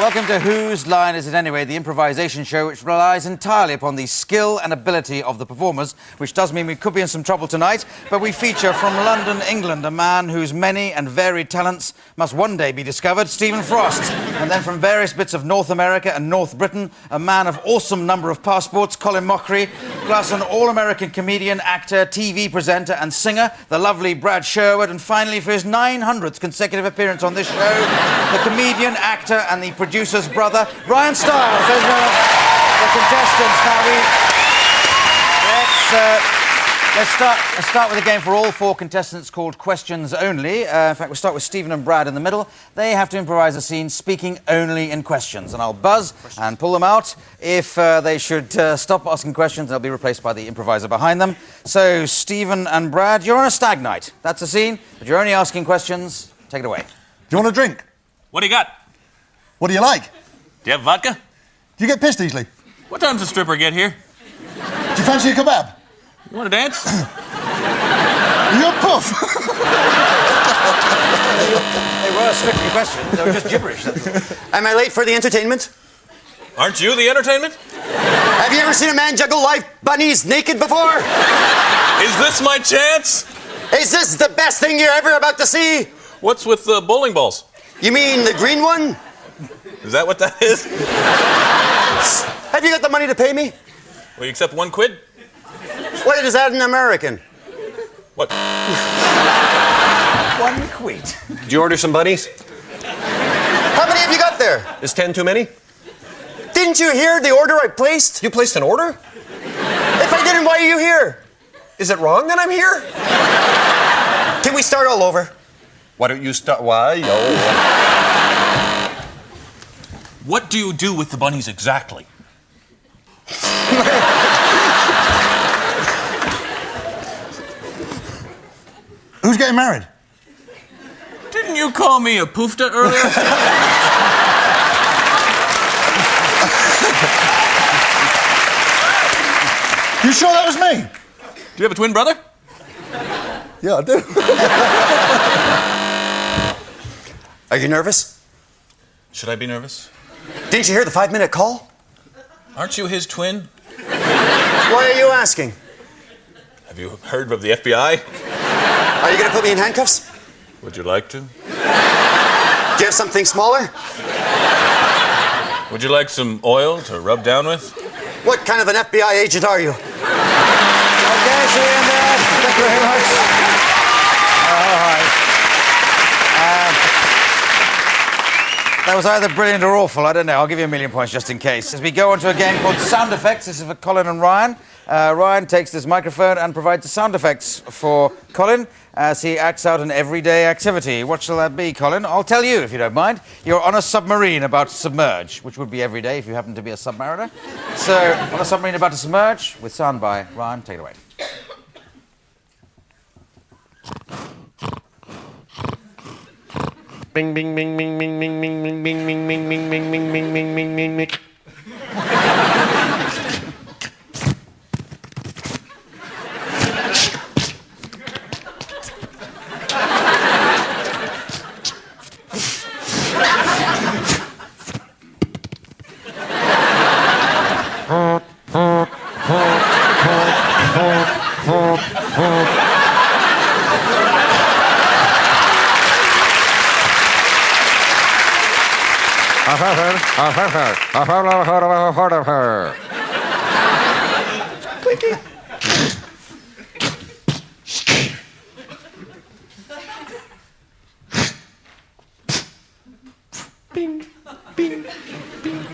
Welcome to Whose Line Is It Anyway, the improvisation show which relies entirely upon the skill and ability of the performers, which does mean we could be in some trouble tonight, but we feature from London, England, a man whose many and varied talents must one day be discovered, Stephen Frost. And then from various bits of North America and North Britain, a man of awesome number of passports, Colin Mochrie, plus an all-American comedian, actor, TV presenter and singer, the lovely Brad Sherwood, and finally, for his 900th consecutive appearance on this show, the comedian, actor and the producer's brother, Ryan Stiles. Those are the contestants. Now let's start with a game for all four contestants called Questions Only. In fact, we'll start with Stephen and Brad in the middle. They have to improvise a scene speaking only in questions, and I'll buzz and pull them out. If they should stop asking questions, they'll be replaced by the improviser behind them. So, Stephen and Brad, you're on a stag night. That's the scene, but you're only asking questions. Take it away. Do you want a drink? What do you got? What do you like? Do you have vodka? Do you get pissed easily? What time's the stripper get here? Do you fancy a kebab? You want to dance? You're puff. They were strictly questions. They were just gibberish. Am I late for the entertainment? Aren't you the entertainment? Have you ever seen a man juggle live bunnies naked before? Is this my chance? Is this the best thing you're ever about to see? What's with the bowling balls? You mean the green one? Is that what that is? Have you got the money to pay me? Will you accept $1 quid? What is that in American? What? $1 quid. Did you order some bunnies? How many have you got there? Is 10 too many? Didn't you hear the order I placed? You placed an order? If I didn't, why are you here? Is it wrong that I'm here? Can we start all over? Why don't you start? Why? Oh. What do you do with the bunnies exactly? Who's getting married? Didn't you call me a poofta earlier? You sure that was me? Do you have a twin brother? Yeah, I do. Are you nervous? Should I be nervous? Didn't you hear the 5-minute call? Aren't you his twin? Why are you asking? Have you heard of the FBI? Are you going to put me in handcuffs? Would you like to? Do you have something smaller? Would you like some oil to rub down with? What kind of an FBI agent are you? Okay, see you in there. Thank you very much. All right. That was either brilliant or awful. I don't know. I'll give you a million points just in case. As we go on to a game called Sound Effects. This is for Colin and Ryan. Ryan takes this microphone and provides the sound effects for Colin as he acts out an everyday activity. What shall that be, Colin? I'll tell you, if you don't mind. You're on a submarine about to submerge, which would be every day if you happen to be a submariner. So, on a submarine about to submerge, with sound by Ryan. Take it away. Bing, bing, bing, bing, bing, bing, bing, bing, bing, bing, bing, bing, bing, bing, bing, bing, bing, bing, bing. I've heard of her. Bing, bing, bing, bing.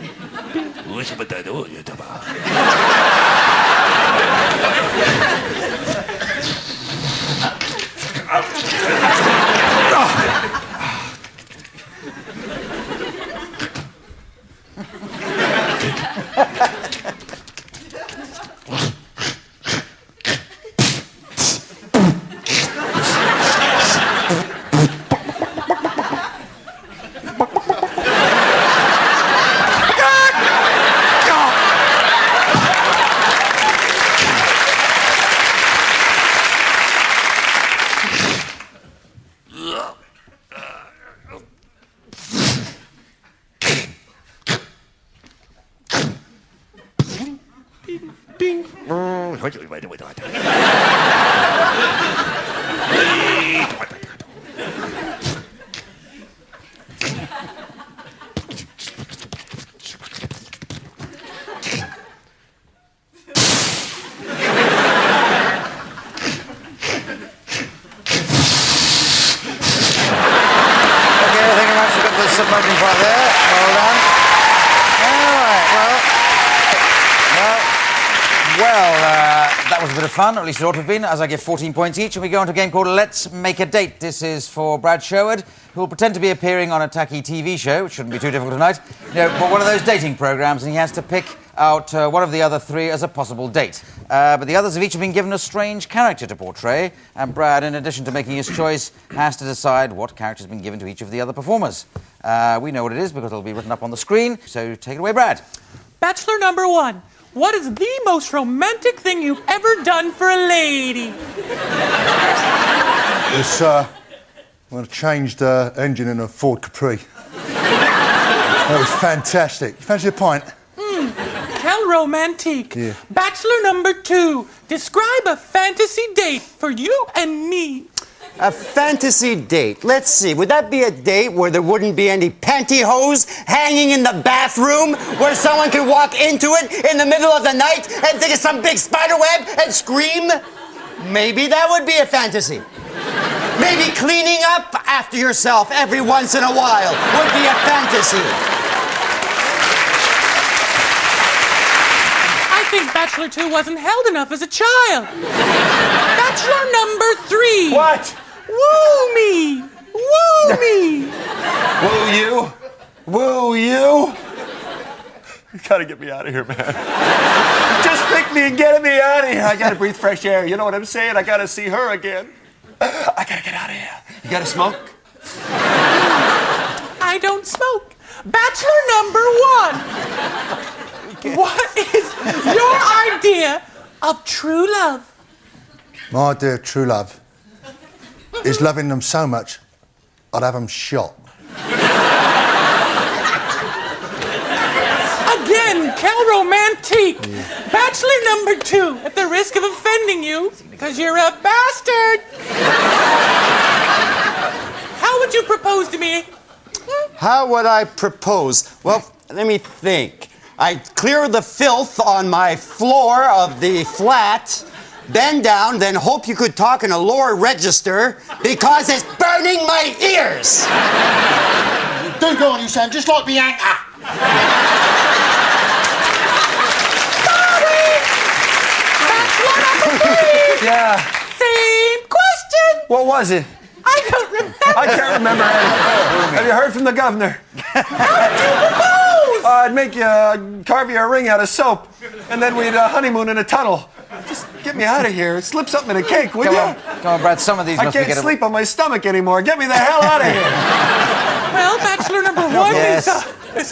Ding. Submerging part there. Well done. All right, that was a bit of fun, or at least it ought to have been, as I give 14 points each, and we go on to a game called Let's Make a Date. This is for Brad Sherwood, who will pretend to be appearing on a tacky TV show, which shouldn't be too difficult tonight, but one of those dating programmes, and he has to pick out one of the other three as a possible date. But the others have each been given a strange character to portray, and Brad, in addition to making his choice, has to decide what character has been given to each of the other performers. We know what it is because it'll be written up on the screen, so take it away, Brad. Bachelor number 1. What is the most romantic thing you've ever done for a lady? It's, I'm going to change the engine in a Ford Capri. That was fantastic. You fancy a pint? Quel romantique. Yeah. Bachelor number 2. Describe a fantasy date for you and me. A fantasy date. Let's see. Would that be a date where there wouldn't be any pantyhose hanging in the bathroom, where someone could walk into it in the middle of the night and think of some big spider web and scream? Maybe that would be a fantasy. Maybe cleaning up after yourself every once in a while would be a fantasy. I think Bachelor 2 wasn't held enough as a child. Bachelor number 3. What? Woo me! Woo me! Woo you? Woo you? You gotta get me out of here, man. Just pick me and get me out of here. I gotta breathe fresh air. You know what I'm saying? I gotta see her again. I gotta get out of here. You gotta smoke? I don't smoke. Bachelor number 1. What is your idea of true love? My idea of true love is loving them so much, I'd have them shot. Again, quel romantique. Bachelor number 2, at the risk of offending you, because you're a bastard. How would you propose to me? How would I propose? Well, let me think. I'd clear the filth on my floor of the flat, bend down, then hope you could talk in a lower register because it's burning my ears. Do go on, you sound just like me anchor. Bachelor number 3. Yeah. Same question. What was it? I don't remember. I can't remember anything. Have you heard from the governor? How did you propose? I'd make you carve you a ring out of soap, and then we'd honeymoon in a tunnel. Just get me out of here. Slip something in a cake, would you? Come on, Brad, some of these I must be can't sleep on my stomach anymore. Get me the hell out of here. Well, Bachelor number 1 Yes. is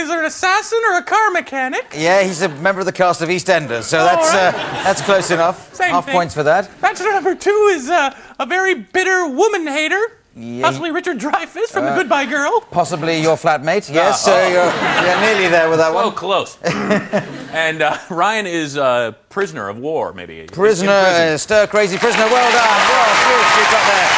there an assassin or a car mechanic? Yeah, he's a member of the cast of EastEnders, so that's close enough. Same Half thing. points for that. Bachelor number 2 is a very bitter woman hater. Yeah, Possibly Richard Dreyfuss from The Goodbye Girl. Possibly your flatmate, yes, so you're nearly there with that one. Oh, close. And Ryan is a prisoner of war, maybe. Prisoner, stir-crazy prisoner, well done. Well, good, you got there.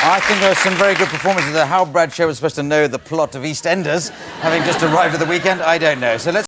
I think there are some very good performances there. How Brad Sherwood was supposed to know the plot of EastEnders, having just arrived at the weekend, I don't know. So let's